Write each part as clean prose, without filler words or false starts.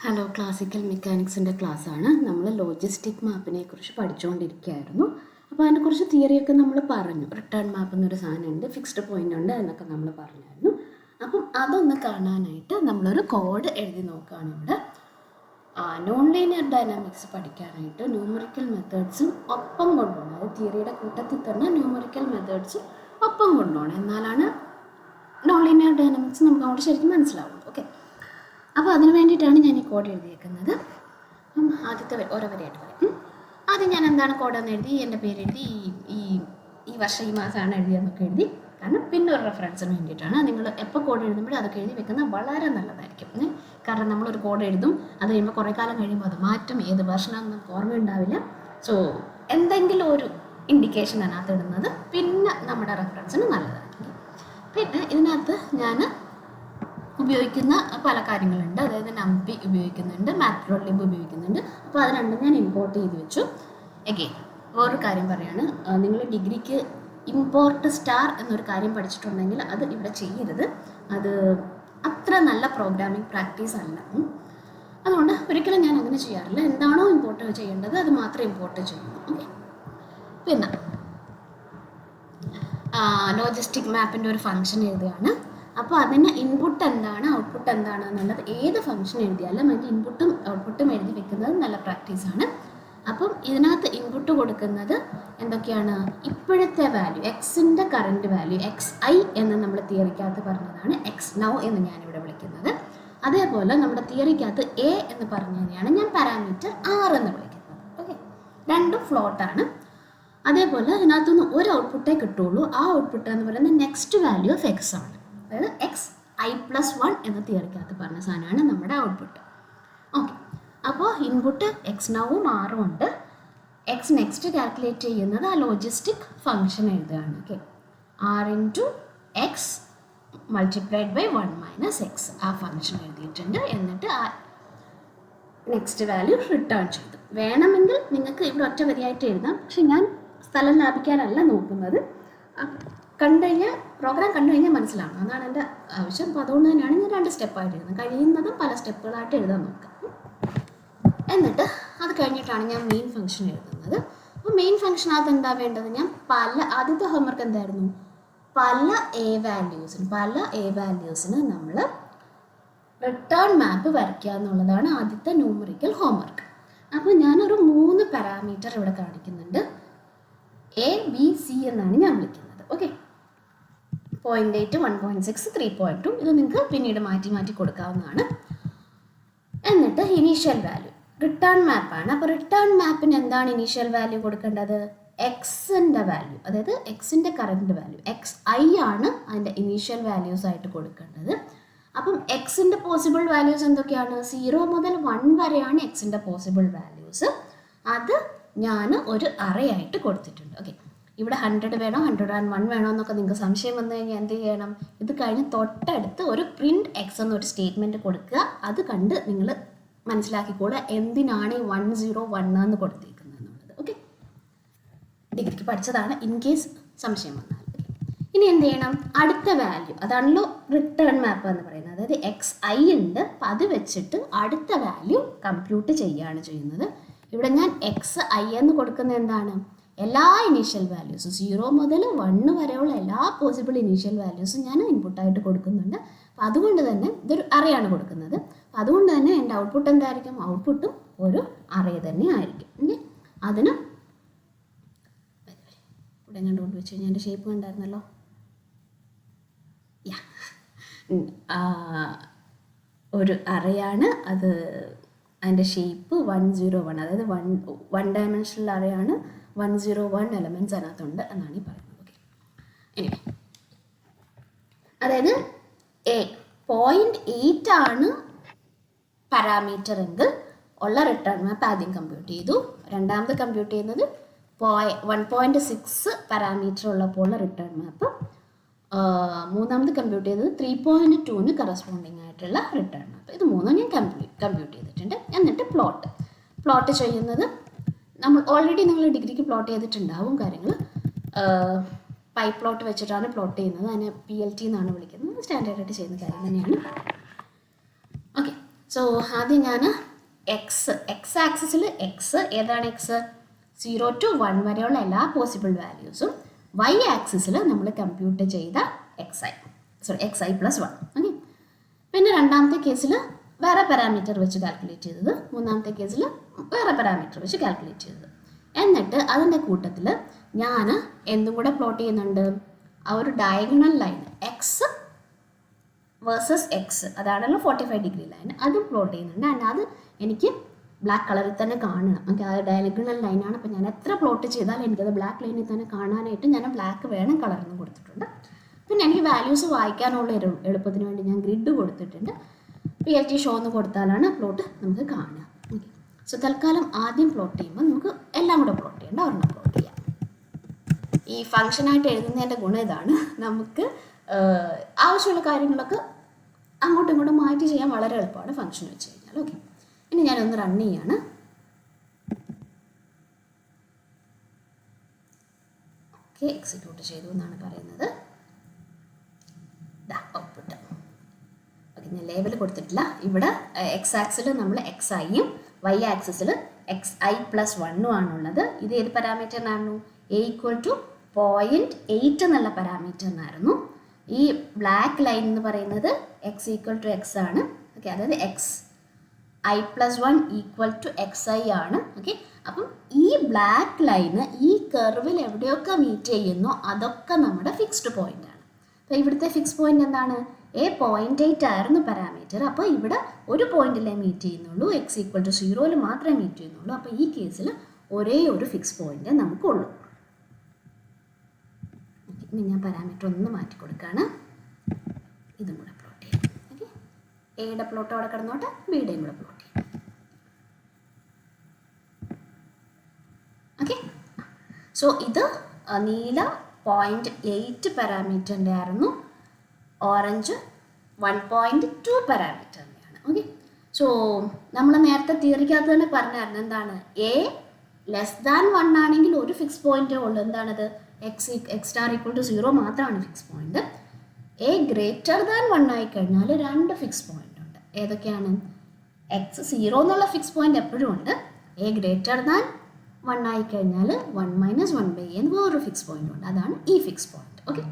Hello, classical മെക്കാനിക്സിൻ്റെ ക്ലാസ്സാണ്. നമ്മൾ logistic മാപ്പിനെ കുറിച്ച് പഠിച്ചുകൊണ്ടിരിക്കുകയായിരുന്നു. അപ്പോൾ അതിനെക്കുറിച്ച് തിയറിയൊക്കെ നമ്മൾ പറഞ്ഞു. റിട്ടേൺ മാപ്പ് എന്നൊരു സാധനമുണ്ട്, ഫിക്സ്ഡ് പോയിൻ്റ് ഉണ്ട് എന്നൊക്കെ നമ്മൾ പറഞ്ഞായിരുന്നു. അപ്പം അതൊന്ന് കാണാനായിട്ട് നമ്മളൊരു കോഡ് എഴുതി നോക്കുകയാണ് ഇവിടെ. നോൺ ലീനിയർ ഡൈനാമിക്സ് പഠിക്കാനായിട്ട് ന്യൂമറിക്കൽ മെത്തേഡ്സും ഒപ്പം കൊണ്ടുപോകണം. അത് തിയറിയുടെ കൂട്ടത്തിൽ തന്നെ ന്യൂമറിക്കൽ മെത്തേഡ്സും ഒപ്പം കൊണ്ടുപോകണം. എന്നാലാണ് നോൺ ലീനിയർ ഡൈനാമിക്സ് നമുക്ക് അങ്ങോട്ട് ശരിക്കും മനസ്സിലാവുള്ളൂ. ഓക്കെ, അപ്പോൾ അതിന് വേണ്ടിയിട്ടാണ് ഞാൻ ഈ കോഡ് എഴുതിയേക്കുന്നത്. ആദ്യത്തെ ഓരോ വരെയായിട്ട് പറയും. ആദ്യം ഞാൻ എന്താണ് കോഡെന്ന് എഴുതി, എൻ്റെ പേര് എഴുതി, ഈ വർഷം ഈ മാസമാണ് എഴുതിയെന്നൊക്കെ എഴുതി. കാരണം പിന്നെ ഒരു റെഫറൻസിന് വേണ്ടിയിട്ടാണ്. നിങ്ങൾ എപ്പോൾ കോഡ് എഴുതുമ്പോഴും അതൊക്കെ എഴുതി വെക്കുന്നത് വളരെ നല്ലതായിരിക്കും. കാരണം നമ്മളൊരു കോഡ് എഴുതും, അത് കഴിയുമ്പോൾ കുറേ കാലം കഴിയുമ്പോൾ അത് മാറ്റും, ഏത് വെർഷനാണെന്ന് ഓർമ്മയുണ്ടാവില്ല. സോ എന്തെങ്കിലും ഒരു ഇൻഡിക്കേഷൻ അതിനകത്ത് ഇടുന്നത് പിന്നെ നമ്മുടെ റെഫറൻസിന് നല്ലതായിരിക്കും. പിന്നെ ഇതിനകത്ത് ഞാൻ ഉപയോഗിക്കുന്ന പല കാര്യങ്ങളുണ്ട്. അതായത് നമ്പി ഉപയോഗിക്കുന്നുണ്ട്, മാട്രോലിബ് ഉപയോഗിക്കുന്നുണ്ട്. അപ്പോൾ അത് രണ്ടും ഞാൻ ഇമ്പോർട്ട് ചെയ്ത് വെച്ചു. എഗെയിൻ വേറൊരു കാര്യം പറയാണ്, നിങ്ങൾ ഡിഗ്രിക്ക് ഇമ്പോർട്ട് സ്റ്റാർ എന്നൊരു കാര്യം പഠിച്ചിട്ടുണ്ടെങ്കിൽ അത് ഇവിടെ ചെയ്യരുത്. അത് അത്ര നല്ല പ്രോഗ്രാമിംഗ് പ്രാക്ടീസ് അല്ല. അതുകൊണ്ട് ഒരിക്കലും ഞാൻ അങ്ങനെ ചെയ്യാറില്ല. എന്താണോ ഇമ്പോർട്ട് ചെയ്യേണ്ടത് അത് മാത്രം ഇമ്പോർട്ട് ചെയ്യുന്നു. ഓക്കെ, പിന്നെ ലോജിസ്റ്റിക് മാപ്പിൻ്റെ ഒരു ഫംഗ്ഷൻ എഴുതുകയാണ്. അപ്പോൾ അതിന് ഇൻപുട്ട് എന്താണ്, ഔട്ട്പുട്ട് എന്താണ് എന്നുള്ളത് ഏത് ഫംഗ്ഷൻ എഴുതിയാലും അതിൻ്റെ ഇൻപുട്ടും ഔട്ട്പുട്ടും എഴുതി വെക്കുന്നത് നല്ല പ്രാക്ടീസാണ്. അപ്പം ഇതിനകത്ത് ഇൻപുട്ട് കൊടുക്കുന്നത് എന്തൊക്കെയാണ്? ഇപ്പോഴത്തെ വാല്യൂ, എക്സിൻ്റെ കറൻറ്റ് വാല്യൂ XI എന്ന് നമ്മൾ തിയറിക്കകത്ത് പറഞ്ഞതാണ് എക്സ് നൗ എന്ന് ഞാനിവിടെ വിളിക്കുന്നത്. അതേപോലെ നമ്മുടെ തിയറിക്കകത്ത് A എന്ന് പറഞ്ഞതിനെയാണ് ഞാൻ പാരാമീറ്റർ R എന്ന് വിളിക്കുന്നത്. ഓക്കെ, രണ്ടും ഫ്ലോട്ടാണ്. അതേപോലെ ഇതിനകത്തുനിന്ന് ഒരു ഔട്ട്പുട്ടേ കിട്ടുള്ളൂ. ആ ഔട്ട്പുട്ട് എന്ന് പറയുന്നത് നെക്സ്റ്റ് വാല്യൂ ഓഫ് X ആണ്. അതായത് XI+1 എന്ന തിയറിക്കകത്ത് പറഞ്ഞ സാധനമാണ് നമ്മുടെ ഔട്ട്പുട്ട്. ഓക്കെ, അപ്പോൾ ഇൻപുട്ട് X നൗവും ആറും ഉണ്ട്. X നെക്സ്റ്റ് കാൽക്കുലേറ്റ് ചെയ്യുന്നത് ആ ലോജിസ്റ്റിക് ഫംഗ്ഷൻ എഴുതുകയാണ്. Okay, R×X multiplied by 1 - X ആ ഫംഗ്ഷൻ എഴുതിയിട്ടുണ്ട്. എന്നിട്ട് ആ നെക്സ്റ്റ് വാല്യൂ റിട്ടേൺ ചെയ്തു. വേണമെങ്കിൽ നിങ്ങൾക്ക് ഇവിടെ ഒറ്റ വരിയായിട്ട് എഴുതാം, പക്ഷെ ഞാൻ സ്ഥലം ലാഭിക്കാനല്ല നോക്കുന്നത്. പ്രോഗ്രാം കണ്ടു കഴിഞ്ഞാൽ മനസ്സിലാവണം, അതാണ് എൻ്റെ ആവശ്യം. അപ്പോൾ അതുകൊണ്ട് തന്നെയാണ് ഞാൻ 2 സ്റ്റെപ്പായിട്ട് എഴുതുന്നത്. കഴിയുന്നതും പല സ്റ്റെപ്പുകളായിട്ട് എഴുതാൻ നോക്കാം. എന്നിട്ട് അത് കഴിഞ്ഞിട്ടാണ് ഞാൻ മെയിൻ ഫംഗ്ഷൻ എഴുതുന്നത്. അപ്പോൾ മെയിൻ ഫംഗ്ഷനകത്ത് എന്താ വേണ്ടത്? ഞാൻ ആദ്യത്തെ ഹോംവർക്ക് എന്തായിരുന്നു? പല എ വാല്യൂസിന് നമ്മൾ റിട്ടേൺ മാപ്പ് വരയ്ക്കുക എന്നുള്ളതാണ് ആദ്യത്തെ ന്യൂമറിക്കൽ ഹോംവർക്ക്. അപ്പോൾ ഞാനൊരു 3 പാരാമീറ്റർ ഇവിടെ കാണിക്കുന്നുണ്ട്. A, B, C എന്നാണ് ഞാൻ വിളിക്കുന്നത്. ഓക്കെ, 0.8, 1.6, 3.2 ഇത് നിങ്ങൾക്ക് പിന്നീട് മാറ്റി കൊടുക്കാവുന്നതാണ്. എന്നിട്ട് ഇനീഷ്യൽ വാല്യൂ റിട്ടേൺ മാപ്പാണ്. അപ്പോൾ റിട്ടേൺ മാപ്പിന് എന്താണ് ഇനീഷ്യൽ വാല്യൂ കൊടുക്കേണ്ടത്? എക്സിൻ്റെ വാല്യൂ, അതായത് എക്സിൻ്റെ കറൻറ്റ് വാല്യൂ XI ആണ് അതിൻ്റെ ഇനീഷ്യൽ വാല്യൂസ് ആയിട്ട് കൊടുക്കേണ്ടത്. അപ്പം എക്സിൻ്റെ പോസിബിൾ വാല്യൂസ് എന്തൊക്കെയാണ്? 0 മുതൽ 1 വരെയാണ് എക്സിൻ്റെ പോസിബിൾ വാല്യൂസ്. അത് ഞാൻ ഒരു അറേ ആയിട്ട് കൊടുത്തിട്ടുണ്ട്. ഓക്കെ, ഇവിടെ 100 വേണോ 101 വേണോ എന്നൊക്കെ നിങ്ങൾക്ക് സംശയം വന്നു കഴിഞ്ഞാൽ എന്ത് ചെയ്യണം? ഇത് കഴിഞ്ഞ് തൊട്ടടുത്ത് ഒരു പ്രിൻറ്റ് X എന്നൊരു സ്റ്റേറ്റ്മെൻറ്റ് കൊടുക്കുക. അത് കണ്ട് നിങ്ങൾ മനസ്സിലാക്കിക്കൂടെ എന്തിനാണ് ഈ 101 എന്ന് കൊടുത്തിരിക്കുന്നത് എന്നുള്ളത്. ഓക്കെ, ഡിഗ്രിക്ക് പഠിച്ചതാണ്, ഇൻ കേസ് സംശയം വന്നാൽ. ഇനി എന്ത് ചെയ്യണം? അടുത്ത വാല്യൂ, അതാണല്ലോ റിട്ടേൺ മാപ്പ് എന്ന് പറയുന്നത്. അതായത് XI ഉണ്ട്, അപ്പം അത് വെച്ചിട്ട് അടുത്ത വാല്യൂ കമ്പ്യൂട്ട് ചെയ്യുകയാണ് ചെയ്യുന്നത്. ഇവിടെ ഞാൻ XI എന്ന് കൊടുക്കുന്നത് എന്താണ്? എല്ലാ ഇനീഷ്യൽ വാല്യൂസും 0 മുതൽ 1 വരെയുള്ള എല്ലാ പോസിബിൾ ഇനീഷ്യൽ വാല്യൂസും ഞാൻ ഇൻപുട്ടായിട്ട് കൊടുക്കുന്നുണ്ട്. അപ്പം അതുകൊണ്ട് തന്നെ ഇതൊരു അറേയാണ് കൊടുക്കുന്നത്. അപ്പം അതുകൊണ്ട് തന്നെ എൻ്റെ ഔട്ട്പുട്ട് എന്തായിരിക്കും? ഔട്ട്പുട്ടും ഒരു അറേ തന്നെ ആയിരിക്കും. അതിന് ഇവിടെ കണ്ടുകൊണ്ട് വെച്ച് കഴിഞ്ഞാൽ എൻ്റെ ഷേപ്പ് കണ്ടായിരുന്നല്ലോ. ഒരു അറേയാണ് അത്. അതിൻ്റെ ഷേപ്പ് 101, അതായത് 1 ഡയമെൻഷണൽ അറേയാണ്. 101 എലമെൻറ്റ്സ് അതിനകത്തുണ്ട് എന്നാണ് ഈ പറയുന്നത്. ഓക്കെ, എനിവേ, അതായത് 0.8 ആണ് പാരാമീറ്റർ എങ്കിൽ ഉള്ള റിട്ടേൺ മാപ്പ് ആദ്യം കമ്പ്യൂട്ട് ചെയ്തു. രണ്ടാമത് കമ്പ്യൂട്ട് ചെയ്യുന്നത് 1.6 പാരാമീറ്റർ ഉള്ളപ്പോൾ റിട്ടേൺ മാപ്പ്. മൂന്നാമത് കമ്പ്യൂട്ട് ചെയ്തത് 3.2ന് കറസ്പോണ്ടിങ് ആയിട്ടുള്ള റിട്ടേൺ മാപ്പ്. ഇത് മൂന്നും ഞാൻ കമ്പ്യൂട്ട് ചെയ്തിട്ടുണ്ട്. എന്നിട്ട് പ്ലോട്ട് ചെയ്യുന്നത് നമ്മൾ ഓൾറെഡി നിങ്ങൾ ഡിഗ്രിക്ക് പ്ലോട്ട് ചെയ്തിട്ടുണ്ടാവും കാര്യങ്ങൾ. പൈ പ്ലോട്ട് വെച്ചിട്ടാണ് പ്ലോട്ട് ചെയ്യുന്നത്. അതിനെ PLT എന്നാണ് വിളിക്കുന്നത്. സ്റ്റാൻഡേർഡായിട്ട് ചെയ്യുന്ന കാര്യം തന്നെയാണ്. ഓക്കെ, സോ ആദ്യം ഞാൻ എക്സ് ആക്സിസിൽ എക്സ് ഏതാണ് എക്സ് 0 to 1 വരെയുള്ള എല്ലാ പോസിബിൾ വാല്യൂസും വൈ ആക്സിസിൽ നമ്മൾ കമ്പ്യൂട്ട് ചെയ്ത എക്സ് ഐ പ്ലസ് 1. ഓക്കെ. പിന്നെ രണ്ടാമത്തെ കേസിൽ വേറെ പാരാമീറ്റർ വെച്ച് കാൽക്കുലേറ്റ് ചെയ്തത്, മൂന്നാമത്തെ കേസിൽ വേറെ പാരാമീറ്റർ വെച്ച് കാൽക്കുലേറ്റ് ചെയ്തത്. എന്നിട്ട് അതിൻ്റെ കൂട്ടത്തിൽ ഞാൻ എന്തും കൂടെ പ്ലോട്ട് ചെയ്യുന്നുണ്ട്, ആ ഒരു diagonal line X versus X, അതാണല്ലോ 45 ഡിഗ്രി ലൈൻ, അതും പ്ലോട്ട് ചെയ്യുന്നുണ്ട്. ആൻഡ് അത് എനിക്ക് ബ്ലാക്ക് കളറിൽ തന്നെ കാണണം. ഓക്കെ, അത് ഡയഗണൽ ലൈനാണ്. അപ്പോൾ ഞാൻ എത്ര പ്ലോട്ട് ചെയ്താലും എനിക്കത് ബ്ലാക്ക് ലൈനിൽ തന്നെ കാണാനായിട്ട് ഞാൻ ബ്ലാക്ക് വേണം കളർന്ന് കൊടുത്തിട്ടുണ്ട്. പിന്നെ എനിക്ക് വാല്യൂസ് വായിക്കാനുള്ള എളുപ്പത്തിന് വേണ്ടി ഞാൻ ഗ്രിഡ് കൊടുത്തിട്ടുണ്ട്. PLT ഷോ എന്ന് കൊടുത്താലാണ് പ്ലോട്ട് നമുക്ക് കാണുക. ഓക്കെ. സോ തൽക്കാലം ആദ്യം പ്ലോട്ട് ചെയ്യുമ്പോൾ നമുക്ക് എല്ലാം കൂടെ പ്ലോട്ട് ചെയ്യേണ്ട, ഒരെണ്ണം പ്ലോട്ട് ചെയ്യാം. ഈ ഫംഗ്ഷനായിട്ട് എഴുതുന്നതിൻ്റെ ഗുണം ഇതാണ്, നമുക്ക് ആവശ്യമുള്ള കാര്യങ്ങളൊക്കെ അങ്ങോട്ടും ഇങ്ങോട്ടും മാറ്റി ചെയ്യാൻ വളരെ എളുപ്പമാണ് ഫംഗ്ഷൻ വെച്ച് കഴിഞ്ഞാൽ. ഓക്കെ, ഇനി ഞാനൊന്ന് റൺ ചെയ്യാണ്. ഓക്കെ, എക്സിക്യൂട്ട് ചെയ്തു എന്നാണ് പറയുന്നത്. ഔട്ട്പുട്ട്. ഓക്കെ, ഞാൻ ലേബൽ കൊടുത്തിട്ടില്ല. ഇവിടെ എക്സ് ആക്സിൽ നമ്മൾ എക്സ് ഐയും വൈ ആക്സിസിൽ എക്സ് ഐ പ്ലസ് 1 ആണുള്ളത്. ഇത് ഏത് പാരാമീറ്ററിനായിരുന്നു? A = 0.8 എന്നുള്ള പാരാമീറ്ററിനായിരുന്നു. ഈ ബ്ലാക്ക് ലൈൻ എന്ന് പറയുന്നത് എക്സ് ഈക്വൽ ടു എക്സ് ആണ്. ഓക്കെ, അതായത് x i plus 1 equal to x i ആണ്. ഓക്കെ, അപ്പം ഈ ബ്ലാക്ക് ലൈന് ഈ കർവിൽ എവിടെയൊക്കെ മീറ്റ് ചെയ്യുന്നോ അതൊക്കെ നമ്മുടെ ഫിക്സ്ഡ് പോയിന്റ് ആണ്. അപ്പോൾ ഇവിടുത്തെ ഫിക്സ് പോയിന്റ് എന്താണ്? 0.8 ആയിരുന്നു പാരാമീറ്റർ. അപ്പോൾ ഇവിടെ ഒരു പോയിന്റിലേ മീറ്റ് ചെയ്യുന്നുള്ളൂ, എക്സ് ഈക്വൽ ടു 0 മാത്രമേ മീറ്റ് ചെയ്യുന്നുള്ളൂ. അപ്പോൾ ഈ കേസിൽ ഒരേ ഒരു ഫിക്സ് പോയിന്റ് നമുക്കുള്ളൂ. ഇനി ഞാൻ പാരാമീറ്റർ ഒന്ന് മാറ്റി കൊടുക്കുകയാണ്. ഇതും കൂടെ പ്ലോട്ട് ചെയ്യാം. ഓക്കെ, എയുടെ പ്ലോട്ട് അവിടെ കിടന്നോട്ടെ, ബിയുടെയും കൂടെ പ്ലോട്ട് ചെയ്യാം. ഓക്കെ, സോ ഇത് നീല 0.8 പാരാമീറ്ററിൻ്റെ ആയിരുന്നു, ഓറഞ്ച് 1.2 പാരാമീറ്ററിൻ്റെയാണ്. ഓക്കെ, സോ നമ്മൾ നേരത്തെ തിയറിക്കകത്ത് തന്നെ പറഞ്ഞായിരുന്നു എന്താണ്, A 1 ആണെങ്കിൽ ഒരു ഫിക്സ് പോയിന്റേ ഉള്ളൂ. എന്താണത്? എക്സ് സ്റ്റാർ ഈക്വൽ ടു 0 മാത്രമാണ് ഫിക്സ് പോയിന്റ്. A 1 ആയി കഴിഞ്ഞാൽ രണ്ട് ഫിക്സ് പോയിന്റ് ഉണ്ട്. ഏതൊക്കെയാണ്? എക്സ് 0 എന്നുള്ള ഫിക്സ് പോയിന്റ് എപ്പോഴും ഉണ്ട്. A>1 ആയി കഴിഞ്ഞാൽ 1 - 1/a എന്ന് വേറൊരു ഫിക്സ് പോയിന്റ് ഉണ്ട്. അതാണ് ഈ ഫിക്സ് പോയിന്റ്. ഓക്കെ,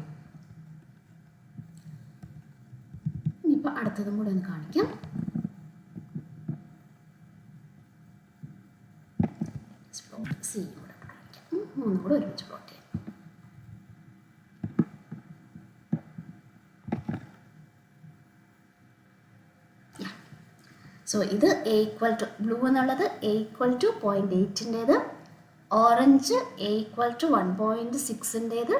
ഇനിയിപ്പോൾ അടുത്തതും കൂടെ ഒന്ന് കാണിക്കാം. സി കൂടെ കാണിക്കാം, മൂന്നും കൂടെ ഒരുമിച്ച് പ്ലോട്ട് ചെയ്യാം. സോ ഇത് A = ബ്ലൂ എന്നുള്ളത് A = 0.8ൻ്റേത്, ഓറഞ്ച് A = 1.6ൻ്റേത്,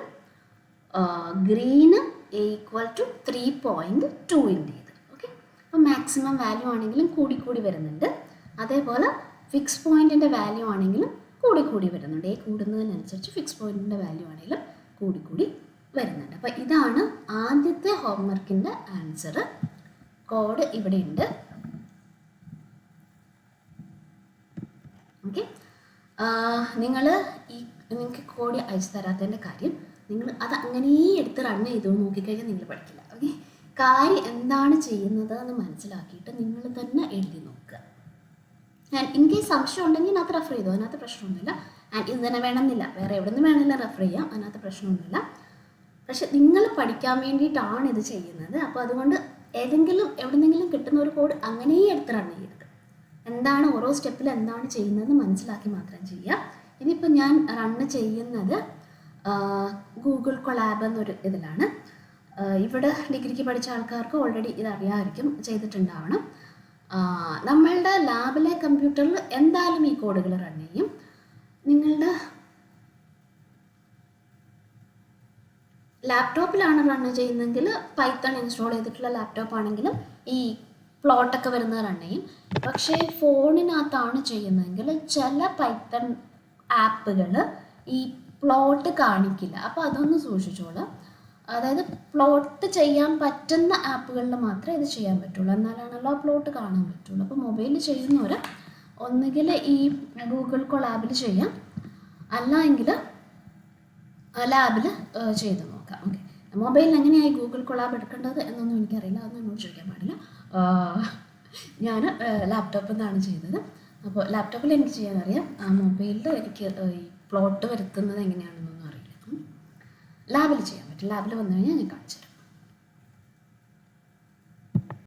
ഗ്രീന് A = 3.2ൻ്റേത്. ഓക്കെ, അപ്പോൾ മാക്സിമം വാല്യൂ ആണെങ്കിലും കൂടി വരുന്നുണ്ട്. അതേപോലെ ഫിക്സ് പോയിന്റിൻ്റെ വാല്യൂ ആണെങ്കിലും കൂടി വരുന്നുണ്ട്. A കൂടുന്നതിനനുസരിച്ച് ഫിക്സ് പോയിന്റിൻ്റെ വാല്യൂ ആണെങ്കിലും കൂടി വരുന്നുണ്ട്. അപ്പോൾ ഇതാണ് ആദ്യത്തെ ഹോംവർക്കിൻ്റെ ആൻസർ. കോഡ് ഇവിടെ ഉണ്ട്. ഓക്കെ, നിങ്ങൾക്ക് കോഡ് അയച്ചു തരാത്തതിൻ്റെ കാര്യം, നിങ്ങൾ അത് അങ്ങനെ എടുത്ത് റൺ ചെയ്തു നോക്കിക്കഴിഞ്ഞാൽ നിങ്ങൾ പഠിക്കില്ല. ഓക്കെ, കാര്യം എന്താണ് ചെയ്യുന്നത് എന്ന് മനസ്സിലാക്കിയിട്ട് നിങ്ങൾ തന്നെ എഴുതി നോക്കുക. ആൻഡ് ഇൻ കേസ് സംശയം ഉണ്ടെങ്കിൽ അതിനകത്ത് റെഫർ ചെയ്തു, അതിനകത്ത് പ്രശ്നമൊന്നുമില്ല. ആൻഡ് ഇത് തന്നെ വേണമെന്നില്ല, വേറെ എവിടെ നിന്ന് വേണമെങ്കിലും റെഫർ ചെയ്യാം, അതിനകത്ത് പ്രശ്നമൊന്നുമില്ല. പക്ഷെ നിങ്ങൾ പഠിക്കാൻ വേണ്ടിയിട്ടാണ് ഇത് ചെയ്യുന്നത്. അപ്പോൾ അതുകൊണ്ട് എവിടെന്നെങ്കിലും കിട്ടുന്ന ഒരു കോഡ് അങ്ങനെ എടുത്ത് റൺ ചെയ്യരുത്. എന്താണ് ഓരോ സ്റ്റെപ്പിൽ എന്താണ് ചെയ്യുന്നതെന്ന് മനസ്സിലാക്കി മാത്രം ചെയ്യുക. ഇനിയിപ്പോൾ ഞാൻ റണ്ണ് ചെയ്യുന്നത് ഗൂഗിൾ കൊളാബ് എന്നൊരു ഇതിലാണ്. ഇവിടെ ഡിഗ്രിക്ക് പഠിച്ച ആൾക്കാർക്ക് ഓൾറെഡി ഇതറിയാമായിരിക്കും, ചെയ്തിട്ടുണ്ടാവണം. നമ്മളുടെ ലാബിലെ കമ്പ്യൂട്ടറിൽ എന്തായാലും ഈ കോഡുകൾ റൺ ചെയ്യും. നിങ്ങളുടെ ലാപ്ടോപ്പിലാണ് റൺ ചെയ്യുന്നതെങ്കിൽ പൈത്തൺ ഇൻസ്റ്റാൾ ചെയ്തിട്ടുള്ള ലാപ്ടോപ്പ് ആണെങ്കിലും ഈ പ്ലോട്ടൊക്കെ വരുന്നത് റൺ ചെയ്യും. പക്ഷേ ഫോണിനകത്താണ് ചെയ്യുന്നതെങ്കിൽ ചില പൈത്തൺ ആപ്പുകൾ ഈ പ്ലോട്ട് കാണിക്കില്ല. അപ്പോൾ അതൊന്ന് സൂക്ഷിച്ചോളാം. അതായത് പ്ലോട്ട് ചെയ്യാൻ പറ്റുന്ന ആപ്പുകളിൽ മാത്രമേ ഇത് ചെയ്യാൻ പറ്റുള്ളൂ, എന്നാലാണല്ലോ ആ പ്ലോട്ട് കാണാൻ പറ്റുള്ളൂ. അപ്പോൾ മൊബൈലിൽ ചെയ്യുന്നവർ ഒന്നുകിൽ ഈ ഗൂഗിൾ കൊളാബിൽ ചെയ്യാം, അല്ലെങ്കിൽ ലാബിൽ ചെയ്ത് നോക്കാം. ഓക്കെ, മൊബൈലിൽ എങ്ങനെയായി ഗൂഗിൾ കൊളാബ് എടുക്കേണ്ടത് എന്നൊന്നും എനിക്കറിയില്ല, അതൊന്നും എന്നോട് ചോദിക്കാൻ പാടില്ല. ഞാൻ ലാപ്ടോപ്പിൽ നിന്നാണ് ചെയ്തത്. അപ്പോൾ ലാപ്ടോപ്പിൽ എനിക്ക് ചെയ്യാനറിയാം, മൊബൈലിൽ എനിക്ക് ഈ പ്ലോട്ട് വരുത്തുന്നത് എങ്ങനെയാണെന്നൊന്നും അറിയില്ല. ലാബിൽ ചെയ്യാൻ പറ്റും. ലാബിൽ വന്നു കഴിഞ്ഞാൽ ഞാൻ കാണിച്ചു തരാം.